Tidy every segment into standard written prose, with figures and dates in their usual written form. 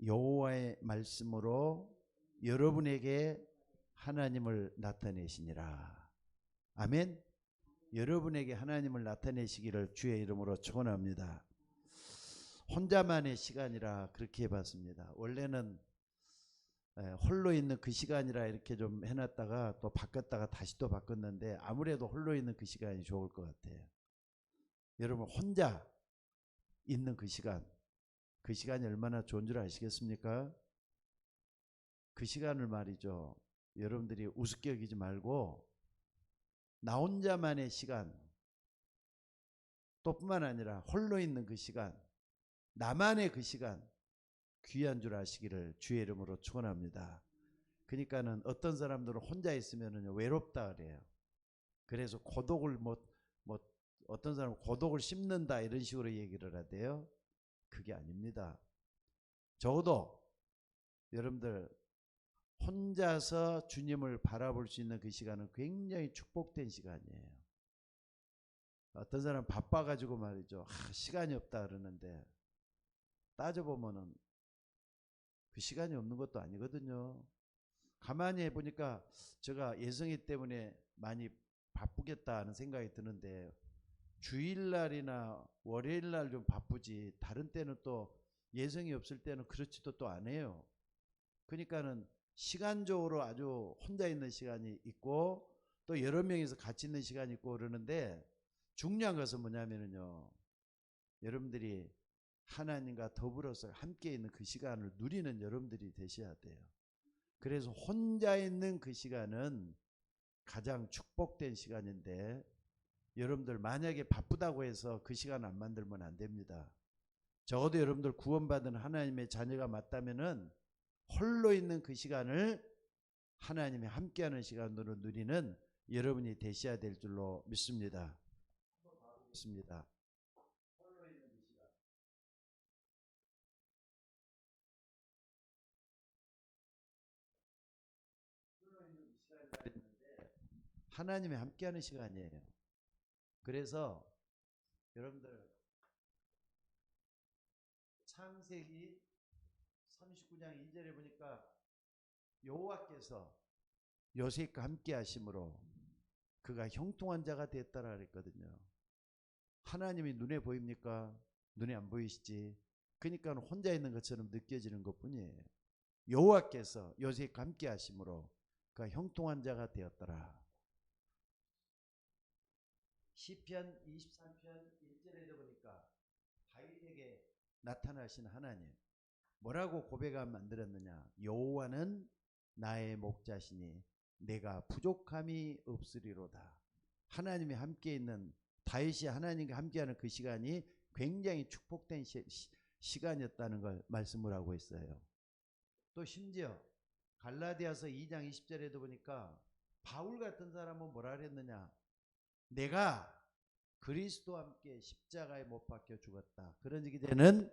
여호와의 말씀으로 여러분에게 하나님을 나타내시니라. 아멘. 여러분에게 하나님을 나타내시기를 주의 이름으로 축원합니다. 혼자만의 시간이라 그렇게 해봤습니다. 원래는 홀로 있는 그 시간이라 이렇게 좀 해놨다가 또 바꿨다가 다시 또 바꿨는데 아무래도 홀로 있는 그 시간이 좋을 것 같아요. 여러분 혼자 있는 그 시간이 얼마나 좋은 줄 아시겠습니까? 그 시간을 말이죠. 여러분들이 우습게 여기지 말고 나 혼자만의 시간, 또 뿐만 아니라 홀로 있는 그 시간, 나만의 그 시간 귀한 줄 아시기를 주의 이름으로 축원합니다. 그러니까는 어떤 사람들은 혼자 있으면은 외롭다 그래요. 그래서 고독을 어떤 사람은 고독을 씹는다 이런 식으로 얘기를 하대요. 그게 아닙니다. 적어도 여러분들 혼자서 주님을 바라볼 수 있는 그 시간은 굉장히 축복된 시간이에요. 어떤 사람은 바빠가지고 말이죠. 시간이 없다 그러는데 따져보면은 그 시간이 없는 것도 아니거든요. 가만히 해보니까 제가 예성이 때문에 많이 바쁘겠다 하는 생각이 드는데 주일날이나 월요일날 좀 바쁘지 다른 때는 또 예성이 없을 때는 그렇지도 또 안 해요. 그러니까는 시간적으로 아주 혼자 있는 시간이 있고 또 여러 명이서 같이 있는 시간이 있고 그러는데 중요한 것은 뭐냐면요. 여러분들이 하나님과 더불어서 함께 있는 그 시간을 누리는 여러분들이 되셔야 돼요. 그래서 혼자 있는 그 시간은 가장 축복된 시간인데 여러분들 만약에 바쁘다고 해서 그 시간 안 만들면 안 됩니다. 적어도 여러분들 구원받은 하나님의 자녀가 맞다면은 홀로 있는 그 시간을 하나님이 함께하는 시간으로 누리는 여러분이 되셔야 될 줄로 믿습니다. 믿습니다. 홀로 있는 그 시간. 홀로 있는 그 시간이라 했는데 하나님이 함께하는 시간이에요. 그래서 여러분들 창세기 39장 2절에 보니까 여호와께서 요셉과 함께 하심으로 그가 형통한 자가 되었다라 그랬거든요. 하나님이 눈에 보입니까? 눈에 안 보이시지? 그러니까 혼자 있는 것처럼 느껴지는 것뿐이에요. 여호와께서 요셉과 함께 하심으로 그가 형통한 자가 되었더라. 시편 23편 1절에 보니까 다윗에게 나타나신 하나님 뭐라고 고백을 만들었느냐? 여호와는 나의 목자시니 내가 부족함이 없으리로다. 하나님이 함께 있는 다윗이 하나님과 함께하는 그 시간이 굉장히 축복된 시간이었다는 걸 말씀을 하고 있어요. 또 심지어 갈라디아서 2장 20절에도 보니까 바울 같은 사람은 뭐라 그랬느냐? 내가 그리스도와 함께 십자가에 못 박혀 죽었다. 그런 얘기 되는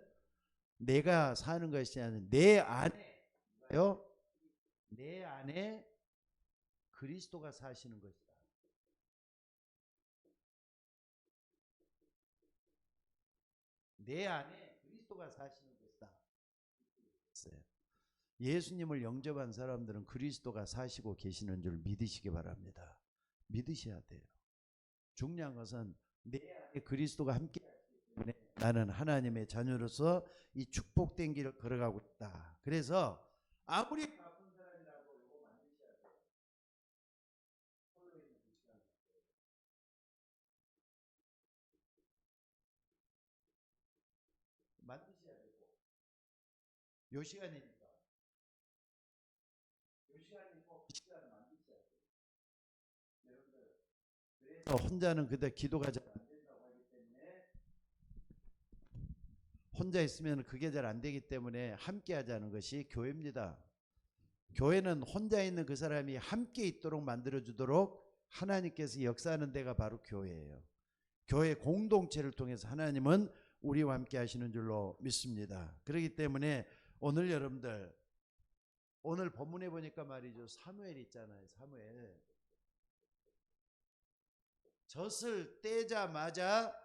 내가 사는 것이 아니라 내 안에 그리스도가 사시는 것이다. 내 안에 그리스도가 사시는 것이다. 예수님을 영접한 사람들은 그리스도가 사시고 계시는 줄 믿으시기 바랍니다. 믿으셔야 돼요. 중요한 것은 내 안에 그리스도가 함께 하기 때문에 나는 하나님의 자녀로서 이 축복된 길을 걸어가고 있다. 그래서 아무리 바쁜 사람이라고 이거 만드셔야 돼요. 홀로 있는 그 시간 만드셔야 되고 요 시간이니까 요 시간이 꼭 그 시간을 만드셔야 돼요. 여러분들 그래서 혼자는 그대 기도가 잘 안 된다고 하기 때문에 혼자 있으면 그게 잘 안 되기 때문에 함께 하자는 것이 교회입니다. 교회는 혼자 있는 그 사람이 함께 있도록 만들어주도록 하나님께서 역사하는 데가 바로 교회예요. 교회 공동체를 통해서 하나님은 우리와 함께 하시는 줄로 믿습니다. 그렇기 때문에 오늘 여러분들 오늘 본문에 보니까 말이죠. 사무엘 있잖아요. 사무엘. 젖을 떼자마자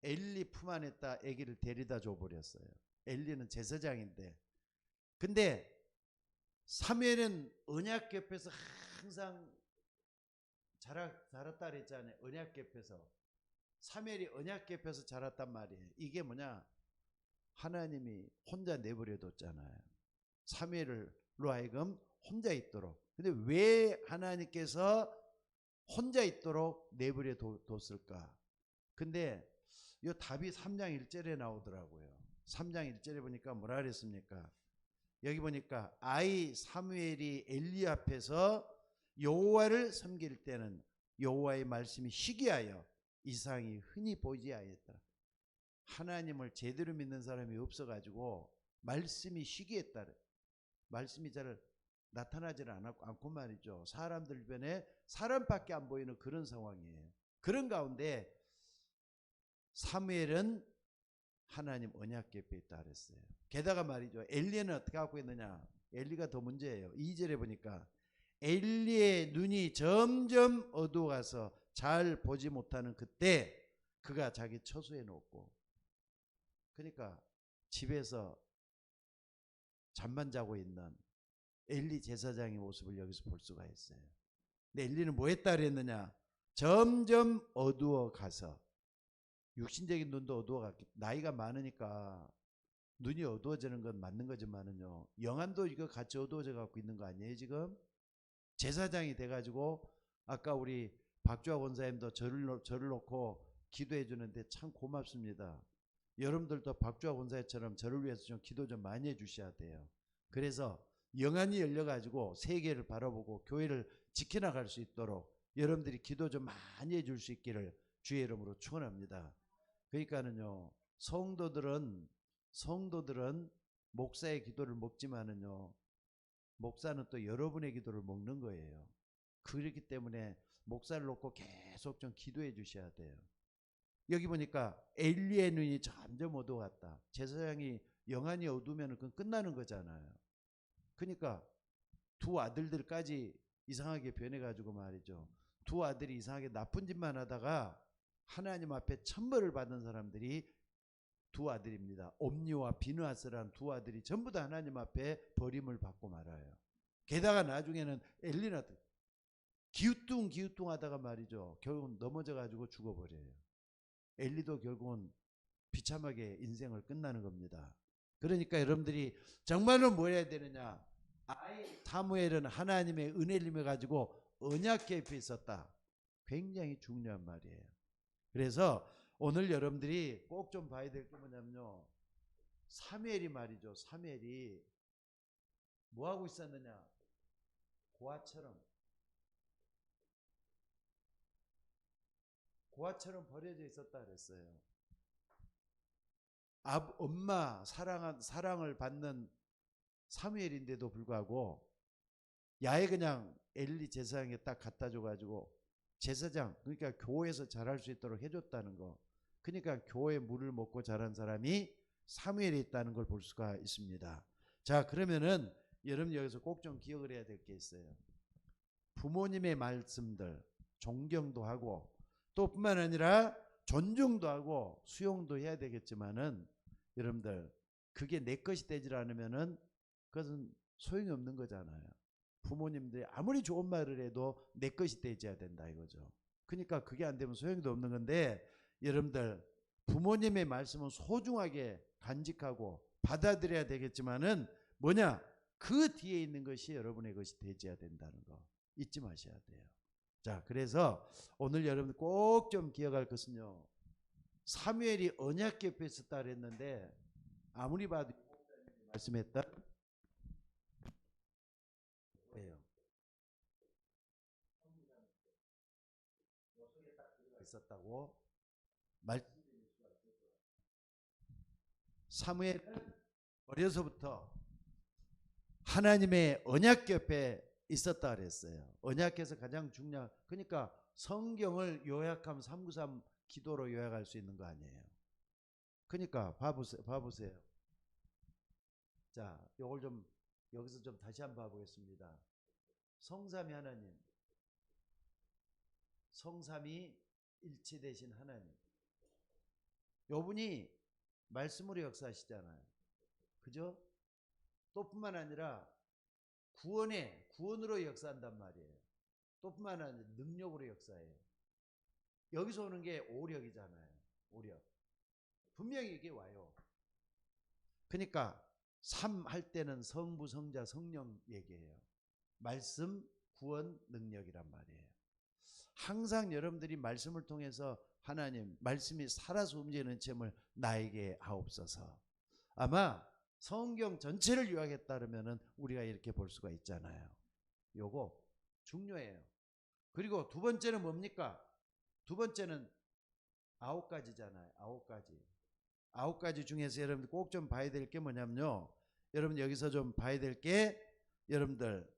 엘리 품 안에다 아기를 데려다 줘버렸어요. 엘리는 제사장인데 근데 사무엘은 언약 옆에서 항상 자랐다 그랬잖아요. 언약 옆에서. 사무엘이 언약 옆에서 자랐단 말이에요. 이게 뭐냐? 하나님이 혼자 내버려 뒀잖아요. 사무엘로 하여금 혼자 있도록. 근데 왜 하나님께서 혼자 있도록 내버려 뒀을까? 근데 이 답이 3장 1절에 나오더라고요. 3장 1절에 보니까 뭐라 그랬습니까? 여기 보니까 아이 사무엘이 엘리 앞에서 여호와를 섬길 때는 여호와의 말씀이 희귀하여 이상이 흔히 보이지 아니했더라. 하나님을 제대로 믿는 사람이 없어가지고 말씀이 희귀했다. 말씀이 잘 나타나지를 않고 말이죠. 사람들 주변에 사람밖에 안 보이는 그런 상황이에요. 그런 가운데 사무엘은 하나님 언약 궤에 있다 그랬어요. 게다가 말이죠. 엘리는 어떻게 하고 있느냐? 엘리가 더 문제예요. 2절에 보니까 엘리의 눈이 점점 어두워가서 잘 보지 못하는 그때 그가 자기 처소에 놓고, 그러니까 집에서 잠만 자고 있는 엘리 제사장의 모습을 여기서 볼 수가 있어요. 근데 엘리는 뭐 했다 그랬느냐? 점점 어두워가서, 육신적인 눈도 어두워갔기, 나이가 많으니까 눈이 어두워지는 건 맞는 거지만은요, 영안도 이거 같이 어두워져 갖고 있는 거 아니에요 지금? 제사장이 돼가지고 아까 우리 박주아 원사님도 저를 놓고 기도해 주는데 참 고맙습니다. 여러분들도 박주아 원사님처럼 저를 위해서 좀 기도 좀 많이 해 주셔야 돼요. 그래서 영안이 열려가지고 세계를 바라보고 교회를 지켜나갈 수 있도록 여러분들이 기도 좀 많이 해 줄 수 있기를 주의 이름으로 축원합니다. 그러니까는요, 성도들은 목사의 기도를 먹지만은요, 목사는 또 여러분의 기도를 먹는 거예요. 그렇기 때문에 목사를 놓고 계속 좀 기도해 주셔야 돼요. 여기 보니까 엘리의 눈이 점점 어두워갔다. 제사장이 영안이 어두우면 그건 끝나는 거잖아요. 그러니까 두 아들들까지 이상하게 변해가지고 말이죠. 두 아들이 이상하게 나쁜 짓만 하다가 하나님 앞에 천벌을 받은 사람들이 두 아들입니다. 옴니와 비느하스라는 두 아들이 전부 다 하나님 앞에 버림을 받고 말아요. 게다가 나중에는 엘리나 기우뚱 하다가 말이죠. 결국은 넘어져가지고 죽어버려요. 엘리도 결국은 비참하게 인생을 끝나는 겁니다. 그러니까 여러분들이 정말로 뭐 해야 되느냐? 아이 사무엘은 하나님의 은혜를 가지고 언약 궤에 있었다. 굉장히 중요한 말이에요. 그래서 오늘 여러분들이 꼭 좀 봐야 될 게 뭐냐면요, 사무엘이 말이죠. 사무엘이 뭐 하고 있었느냐? 고아처럼 버려져 있었다 그랬어요. 엄마 사랑을 받는 사무엘인데도 불구하고 야에 그냥 엘리 제사장에 딱 갖다 줘가지고 제사장, 그러니까 교회에서 자랄 수 있도록 해줬다는 거. 그러니까 교회 물을 먹고 자란 사람이 사무엘에 있다는 걸 볼 수가 있습니다. 자, 그러면은 여러분 여기서 꼭 좀 기억을 해야 될 게 있어요. 부모님의 말씀들 존경도 하고 또 뿐만 아니라 존중도 하고 수용도 해야 되겠지만은 여러분들 그게 내 것이 되질 않으면은 그것은 소용이 없는 거잖아요. 부모님들이 아무리 좋은 말을 해도 내 것이 되어야 된다 이거죠. 그러니까 그게 안 되면 소용도 없는 건데, 여러분들 부모님의 말씀은 소중하게 간직하고 받아들여야 되겠지만은 뭐냐? 그 뒤에 있는 것이 여러분의 것이 되어야 된다는 거 잊지 마셔야 돼요. 자, 그래서 오늘 여러분 꼭 좀 기억할 것은요, 사무엘이 언약 궤에 있었다 그랬는데 아무리 봐도 말씀했다 예요. 있었다고 말씀드릴 수가 있어요. 사무엘은 어려서부터 하나님의 언약 궤에 있었다 그랬어요. 언약에서 가장 중요한, 그러니까 성경을 요약하면 393 기도로 요약할 수 있는 거 아니에요. 그러니까 봐보세요. 자, 요걸 좀 여기서 좀 다시 한번 봐보겠습니다. 성삼위 하나님, 성삼위 일체되신 하나님, 요분이 말씀으로 역사하시잖아요. 그죠? 또 뿐만 아니라 구원으로 역사한단 말이에요. 또 뿐만 아니라 능력으로 역사해요. 여기서 오는 게 오력이잖아요. 오력. 분명히 이게 와요. 그러니까 3 할 때는 성부, 성자, 성령 얘기해요. 말씀, 구원, 능력이란 말이에요. 항상 여러분들이 말씀을 통해서 하나님, 말씀이 살아서 움직이는 체험을 나에게 하옵소서. 아마 성경 전체를 요약했다 그러면은 우리가 이렇게 볼 수가 있잖아요. 요거 중요해요. 그리고 두 번째는 뭡니까? 두 번째는 9가지잖아요. 9가지. 9가지 중에서 여러분들 꼭 좀 봐야 될 게 뭐냐면요. 여러분 여기서 좀 봐야 될 게 여러분들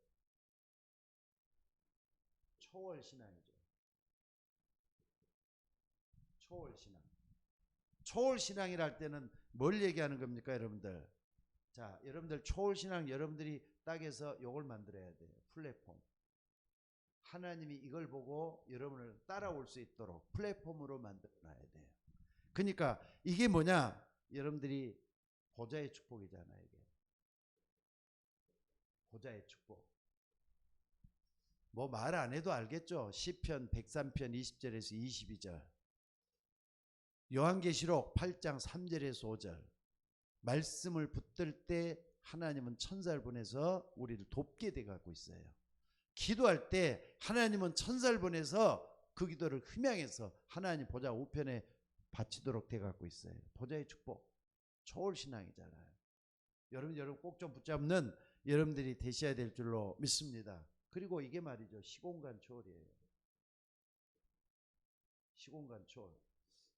초월신앙이죠. 초월신앙. 초월신앙이라 할 때는 뭘 얘기하는 겁니까, 여러분들? 자, 여러분들 초월신앙 여러분들이 딱해서 요걸 만들어야 돼요. 플랫폼. 하나님이 이걸 보고 여러분을 따라올 수 있도록 플랫폼으로 만들어놔야 돼요. 그러니까 이게 뭐냐? 여러분들이 보좌의 축복이잖아요. 이게 보좌의 축복. 뭐 말 안 해도 알겠죠? 시편 103편 20절에서 22절, 요한계시록 8장 3절에서 5절. 말씀을 붙들 때 하나님은 천사를 보내서 우리를 돕게 돼 갖고 있어요. 기도할 때 하나님은 천사를 보내서 그 기도를 흠양해서 하나님 보좌 우편에 바치도록 돼 갖고 있어요. 보좌의 축복, 초월신앙이잖아요. 여러분 꼭 좀 붙잡는 여러분들이 되셔야 될 줄로 믿습니다. 그리고 이게 말이죠, 시공간 초월이에요. 시공간 초월.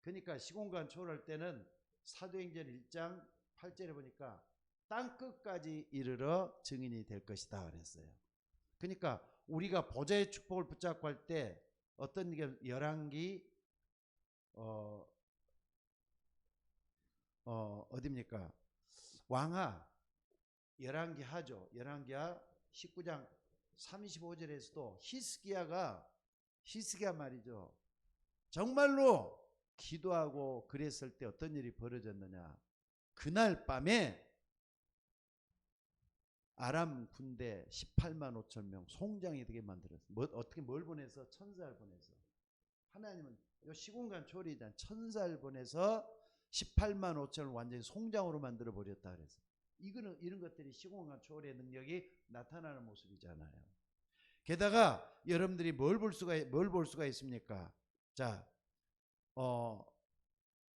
그러니까 시공간 초월할 때는 사도행전 1장 8절에 보니까 땅 끝까지 이르러 증인이 될 것이다 그랬어요. 그러니까 우리가 보좌의 축복을 붙잡고 할 때 어떤 게 열왕기 어디입니까? 왕하 열왕기 하죠. 열왕기하 19장 35절에서도 히스기야 말이죠. 정말로 기도하고 그랬을 때 어떤 일이 벌어졌느냐? 그날 밤에 아람 군대 18만 5천 명 송장이 되게 만들었어요. 어떻게 뭘 보내서? 천사를 보내서. 하나님은 이 시공간 초월이잖아요. 천사를 보내서 18만 5천을 완전히 송장으로 만들어 버렸다 그래서. 이런 것들이 시공간 초월의 능력이 나타나는 모습이잖아요. 게다가 여러분들이 뭘 볼 수가 있습니까? 자,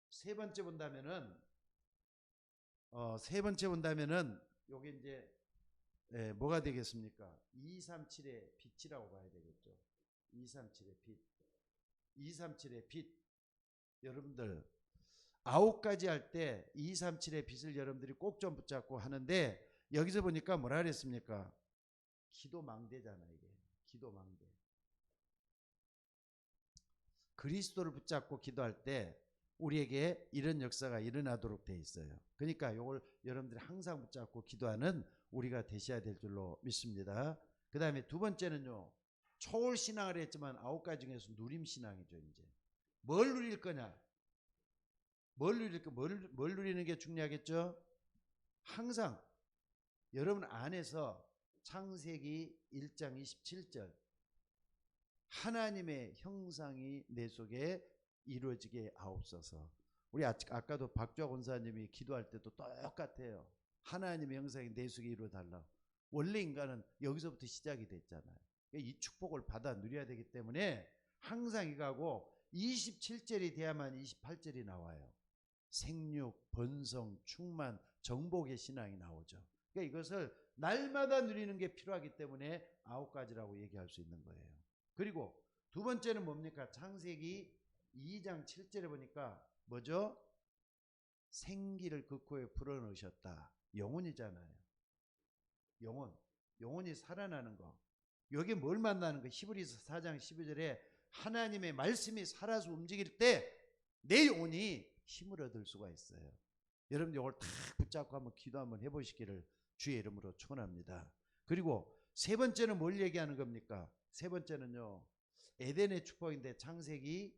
세 번째 본다면은 요게 이제 뭐가 되겠습니까? 237의 빛이라고 봐야 되겠죠. 237의 빛. 237의 빛. 여러분들 9가지 할 때 237의 빛을 여러분들이 꼭 좀 붙잡고 하는데, 여기서 보니까 뭐라 그랬습니까? 기도망대잖아요. 이게 기도망대. 그리스도를 붙잡고 기도할 때 우리에게 이런 역사가 일어나도록 돼 있어요. 그러니까 이걸 여러분들이 항상 붙잡고 기도하는 우리가 되셔야 될 줄로 믿습니다. 그 다음에 두 번째는요, 초월신앙을 했지만 9가지 중에서 누림신앙이죠. 이제 뭘 누릴 거냐? 뭘 누리는 게 중요하겠죠? 항상 여러분 안에서 창세기 1장 27절, 하나님의 형상이 내 속에 이루어지게 하옵소서. 우리 아까도 박주아 권사님이 기도할 때도 똑같아요. 하나님의 형상이 내 속에 이루어달라. 원래 인간은 여기서부터 시작이 됐잖아요. 이 축복을 받아 누려야 되기 때문에 항상 이거하고 27절이 돼야만 28절이 나와요. 생육, 번성, 충만, 정복의 신앙이 나오죠. 그러니까 이것을 날마다 누리는 게 필요하기 때문에 9가지라고 얘기할 수 있는 거예요. 그리고 두 번째는 뭡니까? 창세기 2장 7절에 보니까 뭐죠? 생기를 그 코에 불어넣으셨다. 영혼이잖아요. 영혼이 살아나는 거. 여기 뭘 만나는 거? 히브리서 4장 12절에 하나님의 말씀이 살아서 움직일 때 내 영혼이 힘을 얻을 수가 있어요. 여러분 이걸 딱 붙잡고 한번 기도 한번 해보시기를 주의 이름으로 축원합니다. 그리고 세 번째는 뭘 얘기하는 겁니까? 세 번째는요, 에덴의 축복인데 창세기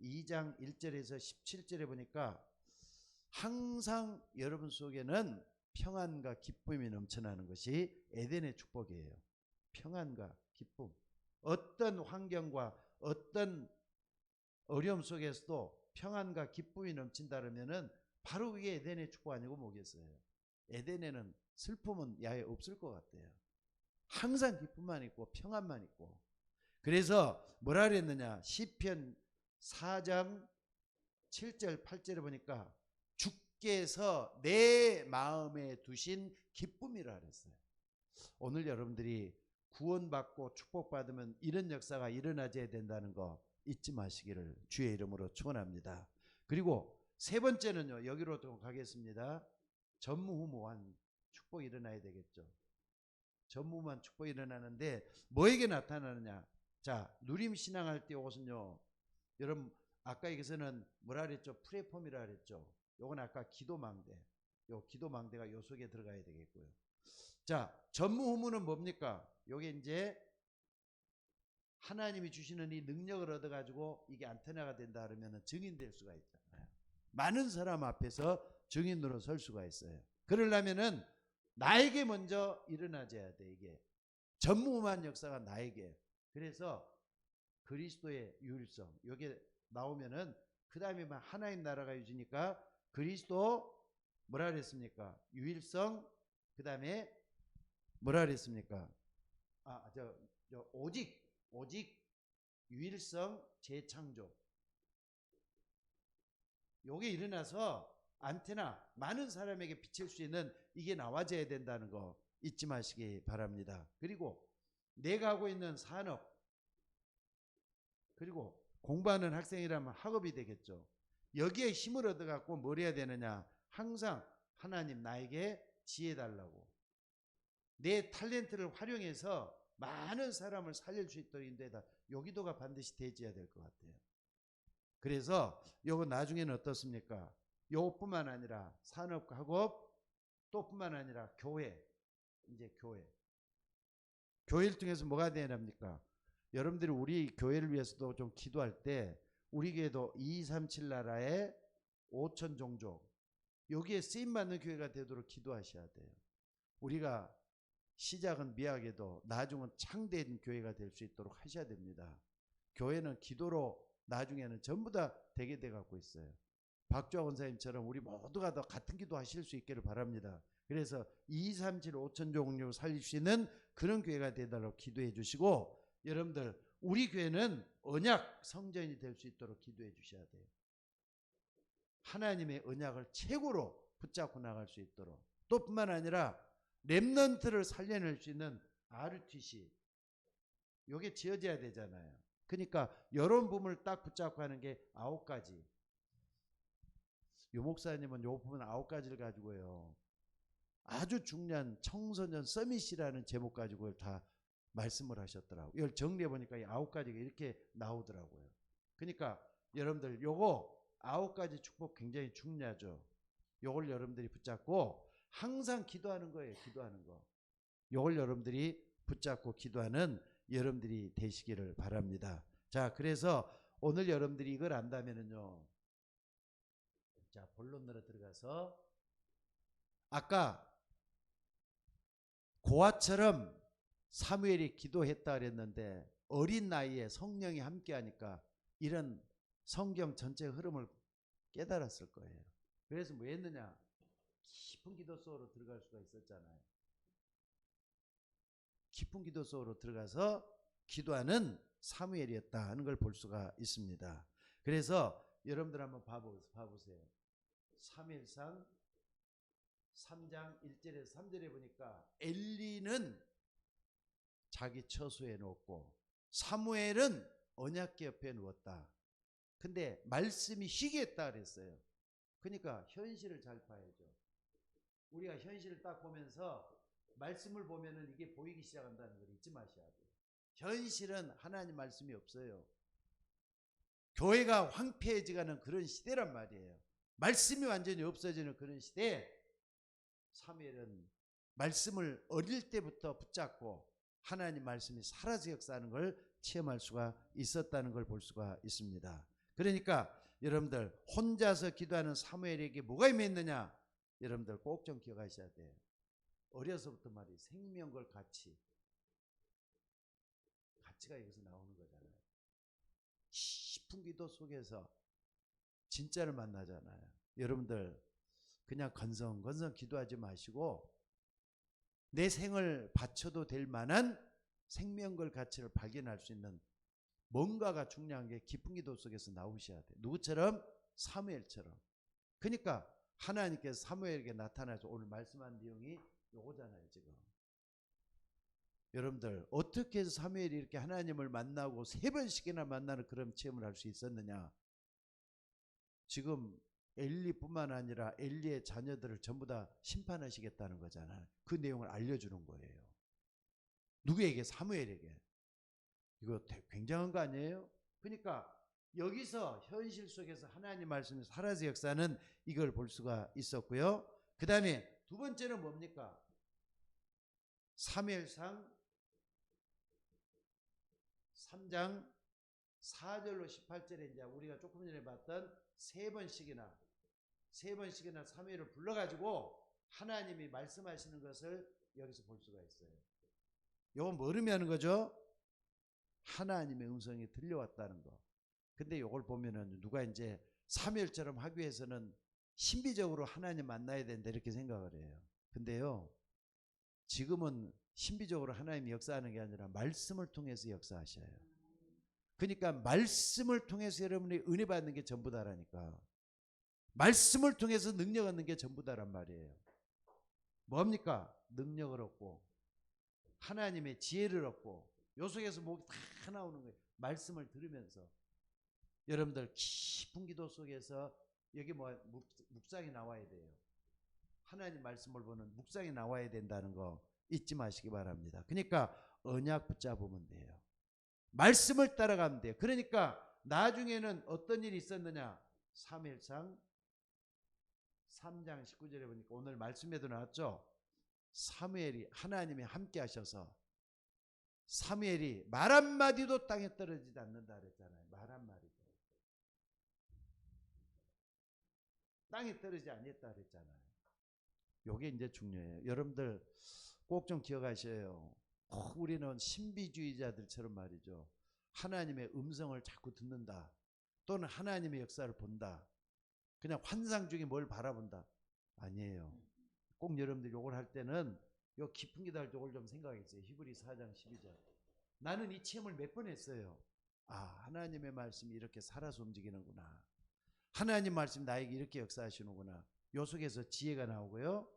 2장 1절에서 17절에 보니까 항상 여러분 속에는 평안과 기쁨이 넘쳐나는 것이 에덴의 축복이에요. 평안과 기쁨. 어떤 환경과 어떤 어려움 속에서도 평안과 기쁨이 넘친다면은 바로 그게 에덴의 축복 아니고 뭐겠어요. 에덴에는 슬픔은 야외 없을 것 같아요. 항상 기쁨만 있고 평안만 있고. 그래서 뭐라 그랬느냐, 시편 4장 7절 8절에 보니까 주께서 내 마음에 두신 기쁨이라 그랬어요. 오늘 여러분들이 구원받고 축복받으면 이런 역사가 일어나줘야 된다는 거 잊지 마시기를 주의 이름으로 축원합니다. 그리고 세 번째는요, 여기로 또 가겠습니다. 전무후무한 축복이 일어나야 되겠죠. 전무후무한 축복이 일어나는데 뭐에게 나타나느냐. 자, 누림 신앙할 때 이것은요, 여러분 아까 여기서는 뭐라 그랬죠? 프레폼이라 그랬죠. 요건 아까 기도망대. 요 기도망대가 요 속에 들어가야 되겠고요. 자, 전무후무는 뭡니까? 요게 이제 하나님이 주시는 이 능력을 얻어가지고 이게 안테나가 된다 그러면 증인될 수가 있잖아요. 많은 사람 앞에서 증인으로 설 수가 있어요. 그러려면은 나에게 먼저 일어나줘야 돼. 이게 전무후무한 역사가 나에게. 그래서 그리스도의 유일성 여기 나오면은 그 다음에 하나님 나라가 유지니까 그리스도 뭐라 그랬습니까? 유일성. 그 다음에 뭐라 그랬습니까? 오직 유일성 재창조. 요게 일어나서 안테나 많은 사람에게 비칠 수 있는 이게 나와줘야 된다는 거 잊지 마시기 바랍니다. 그리고 내가 하고 있는 산업, 그리고 공부하는 학생이라면 학업이 되겠죠. 여기에 힘을 얻어갖고 뭘 해야 되느냐, 항상 하나님 나에게 지혜 달라고, 내 탤런트를 활용해서 많은 사람을 살릴 수 있도록 인도해다. 요 기도가 반드시 되어야 될 것 같아요. 그래서 요거 나중에는 어떻습니까? 요뿐만 아니라 산업과 학업, 또 뿐만 아니라 교회, 이제 교회를 통해서 뭐가 되랍니까? 여러분들이 우리 교회를 위해서도 좀 기도할 때 우리 교회도 237 나라의 5천 종족 여기에 쓰임받는 교회가 되도록 기도하셔야 돼요. 우리가 시작은 미약해도 나중은 창대한 교회가 될 수 있도록 하셔야 됩니다. 교회는 기도로 나중에는 전부 다 되게 돼 갖고 있어요. 박주아 원사님처럼 우리 모두가 다 같은 기도 하실 수 있기를 바랍니다. 그래서 237 5천 종족 살릴 수 있는 그런 교회가 되도록 기도해 주시고, 여러분들 우리 교회는 언약 성전이 될 수 있도록 기도해 주셔야 돼요. 하나님의 언약을 최고로 붙잡고 나갈 수 있도록. 또 뿐만 아니라 렘넌트를 살려낼 수 있는 RTC 요게 지어져야 되잖아요. 그러니까 이런 부분을 딱 붙잡고 하는 게 9가지. 요 목사님은 요 부분 9가지를 가지고요 아주 중요한 청소년 서밋이라는 제목 가지고 다 말씀을 하셨더라고요. 이걸 정리해 보니까 이 9가지가 이렇게 나오더라고요. 그러니까 여러분들 요거 9가지 축복 굉장히 중요하죠. 요걸 여러분들이 붙잡고 항상 기도하는 거예요. 기도하는 거. 요걸 여러분들이 붙잡고 기도하는 여러분들이 되시기를 바랍니다. 자, 그래서 오늘 여러분들이 이걸 안다면은요, 자, 본론으로 들어가서 아까 고아처럼 사무엘이 기도했다 그랬는데 어린 나이에 성령이 함께하니까 이런 성경 전체 흐름을 깨달았을 거예요. 그래서 뭐 했느냐, 깊은 기도 속으로 들어갈 수가 있었잖아요. 깊은 기도 속으로 들어가서 기도하는 사무엘이었다 하는 걸 볼 수가 있습니다. 그래서 여러분들 한번 봐보세요. 사무엘상 3장 1절에서 3절에 보니까 엘리는 자기 처소에 놓고 사무엘은 언약궤 옆에 누웠다. 근데 말씀이 희귀했다 그랬어요. 그러니까 현실을 잘 봐야죠. 우리가 현실을 딱 보면서 말씀을 보면은 이게 보이기 시작한다는 걸 잊지 마셔야 돼요. 현실은 하나님 말씀이 없어요. 교회가 황폐해지가는 그런 시대란 말이에요. 말씀이 완전히 없어지는 그런 시대에 사무엘은 말씀을 어릴 때부터 붙잡고 하나님 말씀이 사라져 역사하는 걸 체험할 수가 있었다는 걸 볼 수가 있습니다. 그러니까 여러분들 혼자서 기도하는 사무엘에게 뭐가 임했느냐? 여러분들 꼭 좀 기억하셔야 돼요. 어려서부터 말이 생명과 가치가 여기서 나오는 거잖아요. 깊은 기도 속에서 진짜를 만나잖아요. 여러분들 그냥 건성건성 기도하지 마시고 내 생을 바쳐도 될 만한 생명과 가치를 발견할 수 있는 뭔가가 중요한 게 깊은 기도 속에서 나오셔야 돼요. 누구처럼? 사무엘처럼. 그러니까 하나님께서 사무엘에게 나타나서 오늘 말씀한 내용이 요거잖아요. 지금 여러분들 어떻게 해서 사무엘이 이렇게 하나님을 만나고 3번씩이나 만나는 그런 체험을 할 수 있었느냐. 지금 엘리뿐만 아니라 엘리의 자녀들을 전부 다 심판하시겠다는 거잖아요. 그 내용을 알려주는 거예요. 누구에게? 사무엘에게. 이거 굉장한 거 아니에요? 그러니까 여기서 현실 속에서 하나님 말씀이 살아서 역사는 이걸 볼 수가 있었고요. 그 다음에 두 번째는 뭡니까? 사무엘상 3장 4절로 18절에 이제 우리가 조금 전에 봤던 3번씩이나 사무엘을 불러가지고 하나님이 말씀하시는 것을 여기서 볼 수가 있어요. 이건 뭐 의미하는 거죠? 하나님의 음성이 들려왔다는 거. 근데 이걸 보면은 누가 이제 사무엘처럼 하기 위해서는 신비적으로 하나님 만나야 된다 이렇게 생각을 해요. 근데요, 지금은 신비적으로 하나님이 역사하는 게 아니라 말씀을 통해서 역사하셔요. 그러니까 말씀을 통해서 여러분이 은혜 받는 게 전부다라니까. 말씀을 통해서 능력 얻는 게 전부다란 말이에요. 뭡니까? 능력을 얻고 하나님의 지혜를 얻고 요 속에서 목이 다 나오는 거예요. 말씀을 들으면서. 여러분들 깊은 기도 속에서 여기 뭐 묵상이 나와야 돼요. 하나님 말씀을 보는 묵상이 나와야 된다는 거 잊지 마시기 바랍니다. 그러니까 언약 붙잡으면 돼요. 말씀을 따라가면 돼요. 그러니까 나중에는 어떤 일이 있었느냐. 사무엘상 3장 19절에 보니까 오늘 말씀에도 나왔죠. 사무엘이 하나님이 함께 하셔서 사무엘이 말 한마디도 땅에 떨어지지 않는다 그랬잖아요. 말 한마디도 땅에 떨어지지 않았다 그랬잖아요. 요게 이제 중요해요. 여러분들 꼭 좀 기억하셔요. 우리는 신비주의자들처럼 말이죠. 하나님의 음성을 자꾸 듣는다. 또는 하나님의 역사를 본다. 그냥 환상 중에 뭘 바라본다. 아니에요. 꼭 여러분들 요걸 할 때는 요 깊은 기도할 때 요걸 좀 생각했어요. 히브리 4장 12절. 나는 이 체험을 몇 번 했어요. 아, 하나님의 말씀이 이렇게 살아서 움직이는구나. 하나님 말씀이 나에게 이렇게 역사하시는구나. 요 속에서 지혜가 나오고요.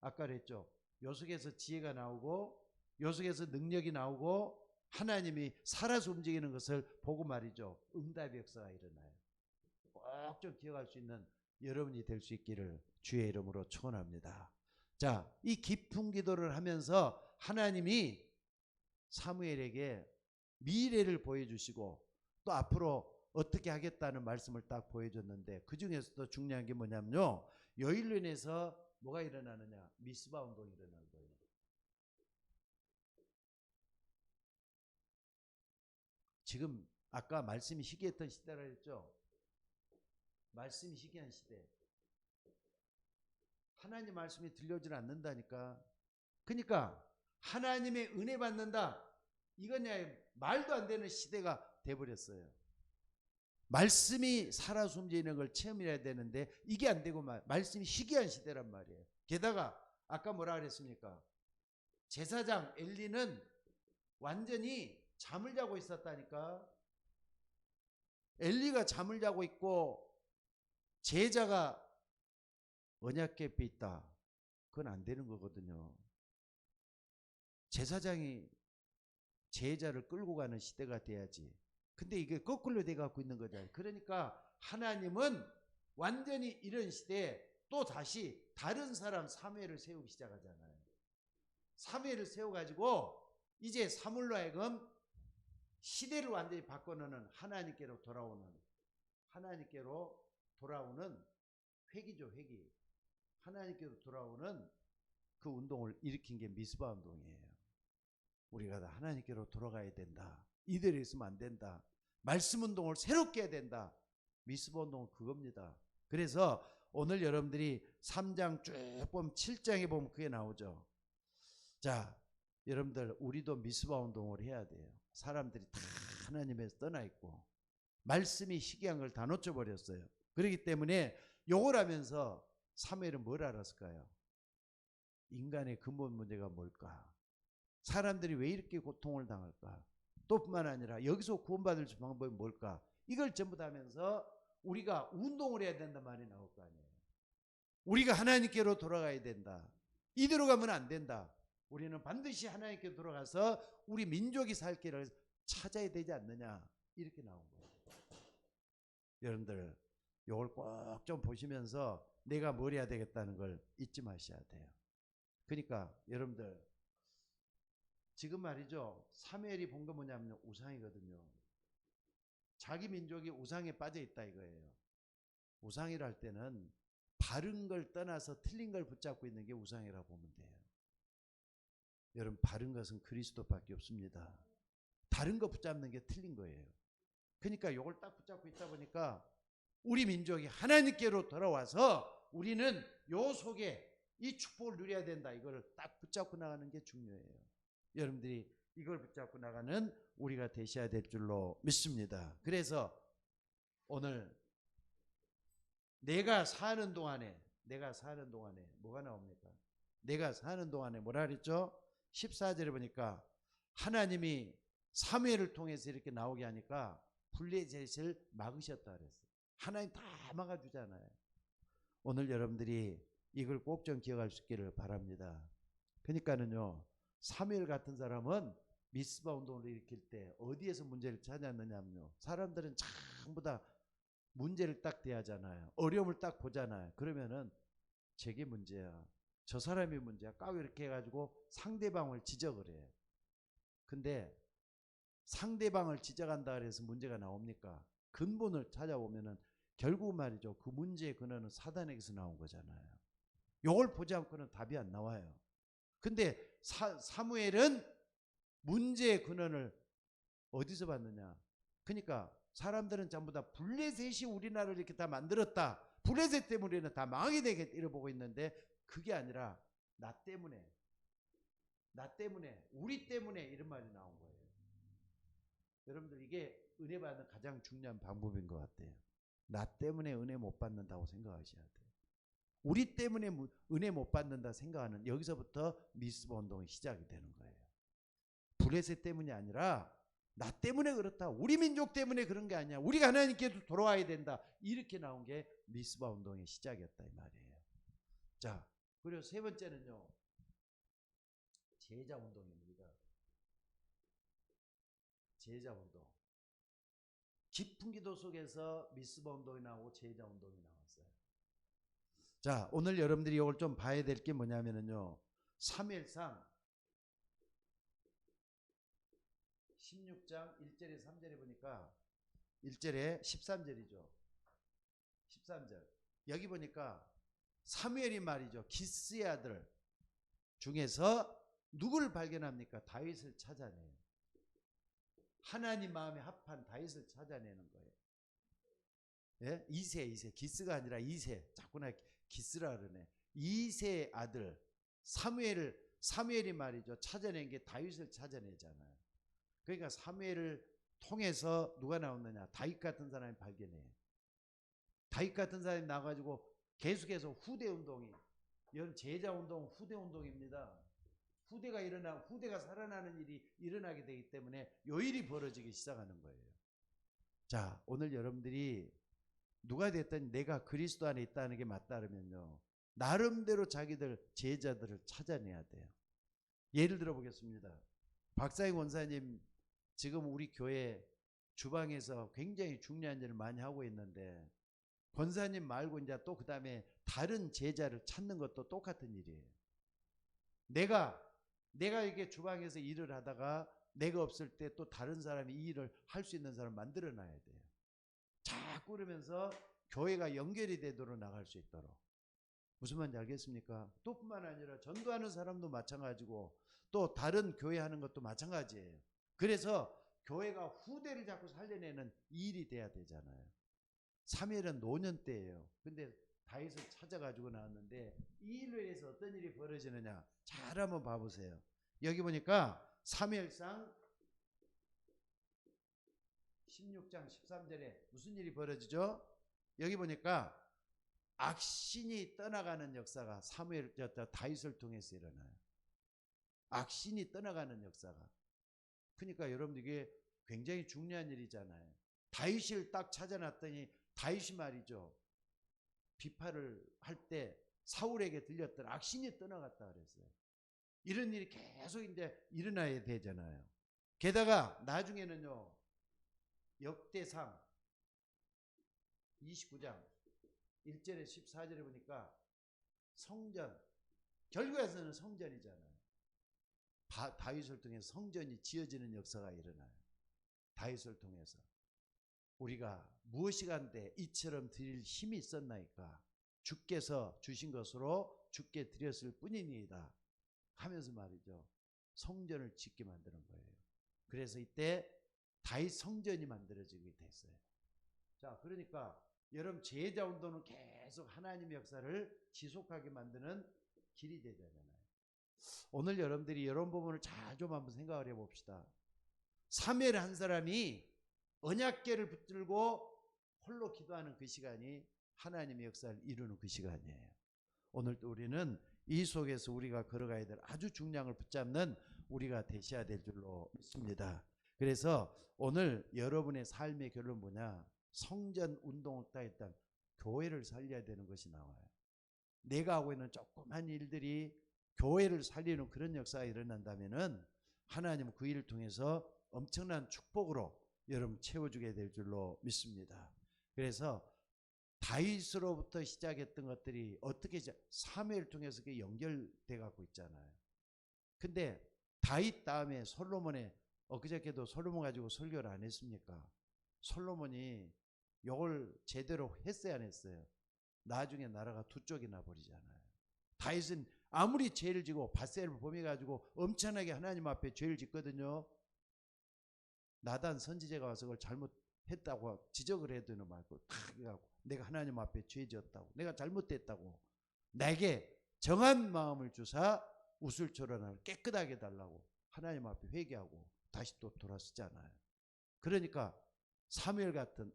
아까 그랬죠. 요 속에서 지혜가 나오고 요 속에서 능력이 나오고 하나님이 살아서 움직이는 것을 보고 말이죠. 응답의 역사가 일어나요. 꼭 좀 기억할 수 있는 여러분이 될 수 있기를 주의 이름으로 축원합니다. 자, 이 깊은 기도를 하면서 하나님이 사무엘에게 미래를 보여주시고 또 앞으로 어떻게 하겠다는 말씀을 딱 보여줬는데 그 중에서도 중요한 게 뭐냐면요. 여일로 인해서 뭐가 일어나느냐. 미스바 운동이 일어나는 거예요. 지금 아까 말씀이 희귀했던 시대라 했죠. 말씀이 희귀한 시대. 하나님 말씀이 들려오질 않는다니까. 그러니까 하나님의 은혜 받는다. 이건 말도 안 되는 시대가 돼버렸어요. 말씀이 살아 숨지는 걸 체험해야 되는데 이게 안 되고 말씀이 희귀한 시대란 말이에요. 게다가 아까 뭐라 그랬습니까? 제사장 엘리는 완전히 잠을 자고 있었다니까. 엘리가 잠을 자고 있고 제자가 언약궤에 있다. 그건 안 되는 거거든요. 제사장이 제자를 끌고 가는 시대가 돼야지. 근데 이게 거꾸로 돼 갖고 있는 거잖아요. 그러니까 하나님은 완전히 이런 시대에 또 다시 다른 사람 사무엘을 세우기 시작하잖아요. 사무엘을 세워가지고 이제 사물로 하여금 시대를 완전히 바꿔놓는 하나님께로 돌아오는 회기죠, 회기. 하나님께로 돌아오는 그 운동을 일으킨 게 미스바 운동이에요. 우리가 다 하나님께로 돌아가야 된다. 이대로 있으면 안 된다. 말씀 운동을 새롭게 해야 된다. 미스바 운동은 그겁니다. 그래서 오늘 여러분들이 3장 쭉 보면 7장에 보면 그게 나오죠. 자, 여러분들 우리도 미스바 운동을 해야 돼요. 사람들이 다 하나님에서 떠나 있고 말씀이 희귀한 걸 다 놓쳐버렸어요. 그렇기 때문에 요걸 하면서 사무엘은 뭘 알았을까요? 인간의 근본 문제가 뭘까? 사람들이 왜 이렇게 고통을 당할까? 또 뿐만 아니라 여기서 구원받을 수 있는 방법이 뭘까? 이걸 전부 다 하면서 우리가 운동을 해야 된단 말이 나올 거 아니에요. 우리가 하나님께로 돌아가야 된다. 이대로 가면 안 된다. 우리는 반드시 하나님께 돌아가서 우리 민족이 살 길을 찾아야 되지 않느냐. 이렇게 나온 거예요. 여러분들 이걸 꼭 좀 보시면서 내가 뭘 해야 되겠다는 걸 잊지 마셔야 돼요. 그러니까 여러분들 지금 말이죠. 사무엘이 본 거 뭐냐면 우상이거든요. 자기 민족이 우상에 빠져 있다 이거예요. 우상이라 할 때는 바른 걸 떠나서 틀린 걸 붙잡고 있는 게 우상이라고 보면 돼요. 여러분 바른 것은 그리스도밖에 없습니다. 다른 거 붙잡는 게 틀린 거예요. 그러니까 이걸 딱 붙잡고 있다 보니까 우리 민족이 하나님께로 돌아와서 우리는 요 속에 이 축복을 누려야 된다. 이걸 딱 붙잡고 나가는 게 중요해요. 여러분들이 이걸 붙잡고 나가는 우리가 되셔야 될 줄로 믿습니다. 그래서 오늘 내가 사는 동안에 뭐가 나옵니까? 내가 사는 동안에 뭐라 그랬죠? 14절에 보니까 하나님이 사무엘을 통해서 이렇게 나오게 하니까 블레셋을 막으셨다 그랬어요. 하나님 다 막아주잖아요. 오늘 여러분들이 이걸 꼭 좀 기억할 수 있기를 바랍니다. 그러니까는요, 사무엘 같은 사람은 미스바 운동을 일으킬 때 어디에서 문제를 찾았느냐면요, 사람들은 전부 다 문제를 딱 대하잖아요. 어려움을 딱 보잖아요. 그러면은 제게 문제야, 저 사람이 문제야, 까고 이렇게 해가지고 상대방을 지적을 해요. 근데 상대방을 지적한다 그래서 문제가 나옵니까? 근본을 찾아보면은 결국 말이죠, 그 문제의 근원은 사단에게서 나온 거잖아요. 이걸 보지 않고는 답이 안 나와요. 근데 사무엘은 문제의 근원을 어디서 봤느냐? 그러니까 사람들은 전부 다 블레셋이 우리나라를 이렇게 다 만들었다, 블레셋 때문에 우리는 다 망하게 되겠다 이래 보고 있는데, 그게 아니라 나 때문에 우리 때문에 이런 말이 나온 거예요. 여러분들 이게 은혜 받는 가장 중요한 방법인 것 같아요. 나 때문에 은혜 못 받는다고 생각하셔야 돼요. 우리 때문에 은혜 못 받는다 생각하는, 여기서부터 미스바 운동이 시작이 되는 거예요. 블레셋 때문이 아니라 나 때문에 그렇다, 우리 민족 때문에 그런 게 아니야, 우리가 하나님께 돌아와야 된다, 이렇게 나온 게 미스바 운동의 시작이었다 이 말이에요. 자, 그리고 세 번째는요, 제자 운동입니다. 제자 운동. 깊은 기도 속에서 미스바 운동이 나오고 제자 운동이 나왔어요. 자, 오늘 여러분들이 이걸 좀 봐야 될 게 뭐냐면요, 사무엘상 16장 1절에 3절에 보니까 1절에 13절이죠. 13절. 여기 보니까 사무엘이 말이죠, 기스의 아들 중에서 누구를 발견합니까? 다윗을 찾아내요. 하나님 마음에 합한 다윗을 찾아내는 거예요. 예? 이세 기스가 아니라 이세, 자꾸나 기스라 그러네. 이세의 아들 사무엘이 말이죠, 찾아낸 게 다윗을 찾아내잖아요. 그러니까 사무엘을 통해서 누가 나오느냐? 다윗 같은 사람이 발견해요. 다윗 같은 사람이 나와가지고 계속해서 후대 운동이, 이건 제자 운동, 후대 운동입니다. 후대가 살아나는 일이 일어나게 되기 때문에 요 일이 벌어지기 시작하는 거예요. 자, 오늘 여러분들이 누가 됐든 내가 그리스도 안에 있다는 게 맞다면요, 나름대로 자기들 제자들을 찾아내야 돼요. 예를 들어 보겠습니다. 박사희 권사님 지금 우리 교회 주방에서 굉장히 중요한 일을 많이 하고 있는데, 권사님 말고 이제 또 그 다음에 다른 제자를 찾는 것도 똑같은 일이에요. 내가 이게 주방에서 일을 하다가 내가 없을 때 또 다른 사람이 이 일을 할 수 있는 사람 만들어 놔야 돼요. 자꾸 그러면서 교회가 연결이 되도록 나갈 수 있도록. 무슨 말인지 알겠습니까? 또 뿐만 아니라 전도하는 사람도 마찬가지고 또 다른 교회 하는 것도 마찬가지예요. 그래서 교회가 후대를 자꾸 살려내는 일이 돼야 되잖아요. 사무엘은 노년 때예요. 근데 다윗을 찾아가지고 나왔는데 이 일로 인해서 어떤 일이 벌어지느냐 잘 한번 봐보세요. 여기 보니까 사무엘상 16장 13절에 무슨 일이 벌어지죠? 여기 보니까 악신이 떠나가는 역사가 다윗을 통해서 일어나요. 악신이 떠나가는 역사가. 그러니까 여러분들 이게 굉장히 중요한 일이잖아요. 다윗을 딱 찾아놨더니 다윗이 말이죠. 비파를 할 때 사울에게 들렸던 악신이 떠나갔다 그랬어요. 이런 일이 계속 이제 일어나야 되잖아요. 게다가 나중에는요. 역대상 29장 1절에 14절에 보니까 성전, 결국에서는 성전이잖아요. 다윗을 통해서 성전이 지어지는 역사가 일어나요. 다윗을 통해서. 우리가 무엇이간데 이처럼 드릴 힘이 있었나이까 주께서 주신 것으로 주께 드렸을 뿐이니이다 하면서 말이죠. 성전을 짓게 만드는 거예요. 그래서 이때 다윗 성전이 만들어지게 됐어요. 자, 그러니까 여러분 제자 운동은 계속 하나님의 역사를 지속하게 만드는 길이 되잖아요. 오늘 여러분들이 이런 부분을 잘 좀 한번 생각을 해봅시다. 사무엘 한 사람이 언약궤를 붙들고 홀로 기도하는 그 시간이 하나님의 역사를 이루는 그 시간이에요. 오늘도 우리는 이 속에서 우리가 걸어가야 될 아주 중요한 걸 붙잡는 우리가 되셔야 될 줄로 믿습니다. 그래서 오늘 여러분의 삶의 결론은 뭐냐? 성전 운동을 따했던 교회를 살려야 되는 것이 나와요. 내가 하고 있는 조그만 일들이 교회를 살리는 그런 역사가 일어난다면은 하나님은 그 일을 통해서 엄청난 축복으로 여러분 채워주게 될 줄로 믿습니다. 그래서 다윗으로부터 시작했던 것들이 어떻게 사무엘을 통해서 연결돼 갖고 있잖아요. 근데 다윗 다음에 솔로몬의 엊그저께도 솔로몬 가지고 설교를 안 했습니까? 솔로몬이 이걸 제대로 했어야 안 했어요. 나중에 나라가 두 쪽이 나버리잖아요. 다윗은 아무리 죄를 지고 밧세바를 범해가지고 엄청나게 하나님 앞에 죄를 짓거든요. 나단 선지자가 와서 그걸 잘못했다고 지적을 해도 말고 탁 해가지고 내가 하나님 앞에 죄 지었다고 내가 잘못됐다고 내게 정한 마음을 주사 우슬초라를 깨끗하게 달라고 하나님 앞에 회개하고 다시 또 돌아서잖아요. 그러니까 사무엘 같은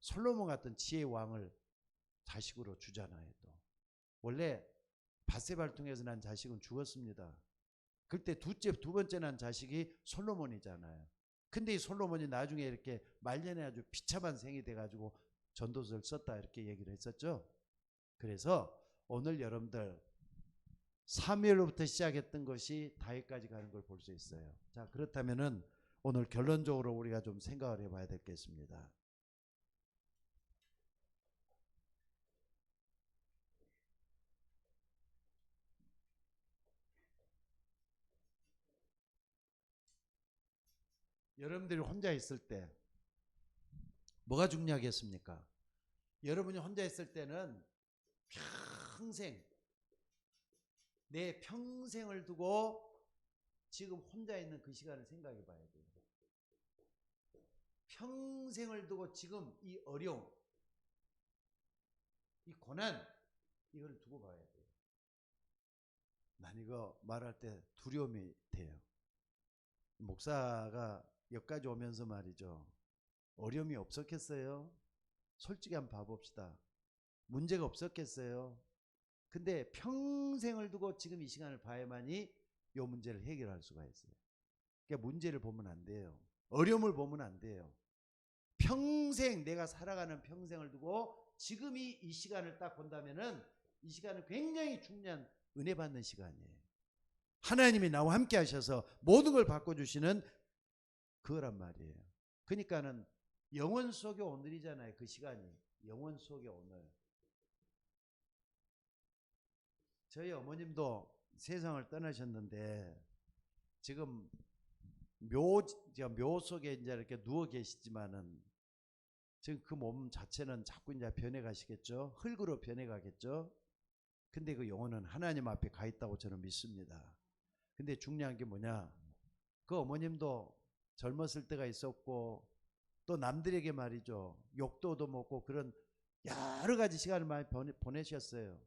솔로몬 같은 지혜의 왕을 자식으로 주잖아요. 또 원래 밧세바를 통해서 난 자식은 죽었습니다. 그때 두 번째 난 자식이 솔로몬이잖아요. 근데 이 솔로몬이 나중에 이렇게 말년에 아주 비참한 생이 돼가지고 전도서를 썼다 이렇게 얘기를 했었죠. 그래서 오늘 여러분들 사무엘로부터 시작했던 것이 다윗까지 가는 걸 볼 수 있어요. 자, 그렇다면은 오늘 결론적으로 우리가 좀 생각을 해봐야 되겠습니다. 여러분들이 혼자 있을 때 뭐가 중요하겠습니까? 여러분이 혼자 있을 때는 평생 내 평생을 두고 지금 혼자 있는 그 시간을 생각해 봐야 돼요. 평생을 두고 지금 이 어려움, 이 고난 이걸 두고 봐야 돼요. 난 이거 말할 때 두려움이 돼요. 목사가 여기까지 오면서 말이죠. 어려움이 없었겠어요? 솔직히 한번 봐봅시다. 문제가 없었겠어요? 근데 평생을 두고 지금 이 시간을 봐야만이 이 문제를 해결할 수가 있어요. 그러니까 문제를 보면 안 돼요. 어려움을 보면 안 돼요. 평생 내가 살아가는 평생을 두고 지금이 이 시간을 딱 본다면은 이 시간은 굉장히 중요한 은혜 받는 시간이에요. 하나님이 나와 함께 하셔서 모든 걸 바꿔주시는 그거란 말이에요. 그러니까는 영원 속의 오늘이잖아요. 그 시간이 영원 속의 오늘. 저희 어머님도 세상을 떠나셨는데 지금 묘 속에 이제 이렇게 누워 계시지만은 지금 그 몸 자체는 자꾸 이제 변해가시겠죠. 흙으로 변해가겠죠. 근데 그 영혼은 하나님 앞에 가 있다고 저는 믿습니다. 근데 중요한 게 뭐냐? 그 어머님도 젊었을 때가 있었고 또 남들에게 말이죠. 욕도 얻어먹고 그런 여러 가지 시간을 많이 보내셨어요.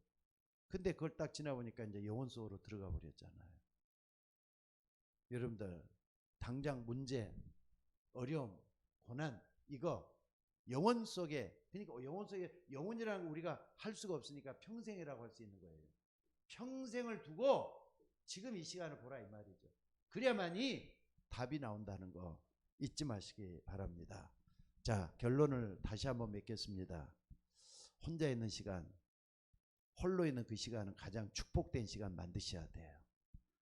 근데 그걸 딱 지나보니까 이제 영혼 속으로 들어가 버렸잖아요. 여러분들 당장 문제, 어려움, 고난 이거 영혼 속에, 그러니까 영혼 속에, 영혼이라는 거 우리가 할 수가 없으니까 평생이라고 할 수 있는 거예요. 평생을 두고 지금 이 시간을 보라 이 말이죠. 그래야만이 답이 나온다는 거 잊지 마시기 바랍니다. 자, 결론을 다시 한번 맺겠습니다. 혼자 있는 시간, 홀로 있는 그 시간은 가장 축복된 시간 만드셔야 돼요.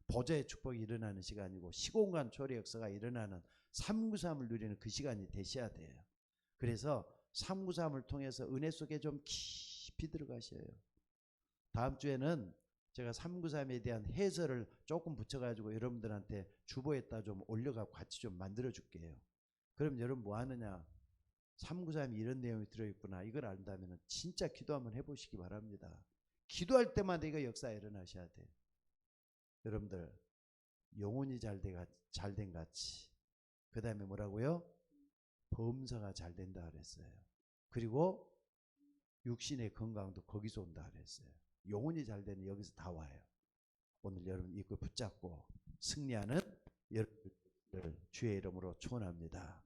보좌의 축복이 일어나는 시간이고 시공간 초월의 역사가 일어나는 393을 누리는 그 시간이 되셔야 돼요. 그래서 393을 통해서 은혜 속에 좀 깊이 들어가셔요. 다음 주에는 제가 393에 대한 해설을 조금 붙여가지고 여러분들한테 주보에다 좀 올려가고 같이 좀 만들어 줄게요. 그럼 여러분 뭐 하느냐? 393이 이런 내용이 들어있구나. 이걸 안다면 진짜 기도 한번 해보시기 바랍니다. 기도할 때마다 이거 역사 일어나셔야 돼요. 여러분들 영혼이 잘된 같이, 그 다음에 뭐라고요? 범사가 잘 된다 그랬어요. 그리고 육신의 건강도 거기서 온다 그랬어요. 영혼이 잘 되는 여기서 다 와요. 오늘 여러분 이거 붙잡고 승리하는 여러분을 주의 이름으로 축원합니다.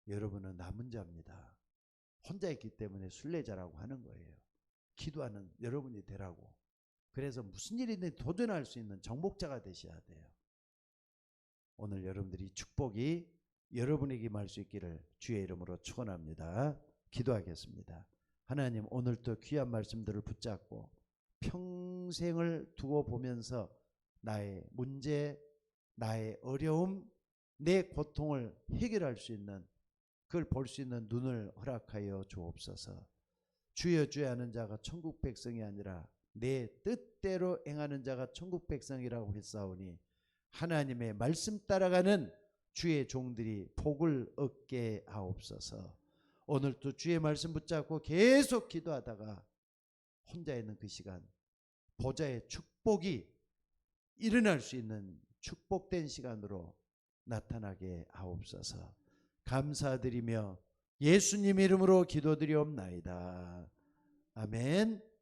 여러분은 남은 자입니다. 혼자 있기 때문에 순례자라고 하는 거예요. 기도하는 여러분이 되라고. 그래서 무슨 일이든 도전할 수 있는 정복자가 되셔야 돼요. 오늘 여러분들이 축복이 여러분에게 임할 수 있기를 주의 이름으로 축원합니다. 기도하겠습니다. 하나님, 오늘도 귀한 말씀들을 붙잡고 평생을 두고 보면서 나의 문제, 나의 어려움, 내 고통을 해결할 수 있는, 그걸 볼 수 있는 눈을 허락하여 주옵소서. 주여 주여 하는 자가 천국 백성이 아니라 내 뜻대로 행하는 자가 천국 백성이라고 했사오니 하나님의 말씀 따라가는 주의 종들이 복을 얻게 하옵소서. 오늘도 주의 말씀 붙잡고 계속 기도하다가 혼자 있는 그 시간, 보좌의 축복이 일어날 수 있는 축복된 시간으로 나타나게 하옵소서. 감사드리며 예수님 이름으로 기도드리옵나이다. 아멘.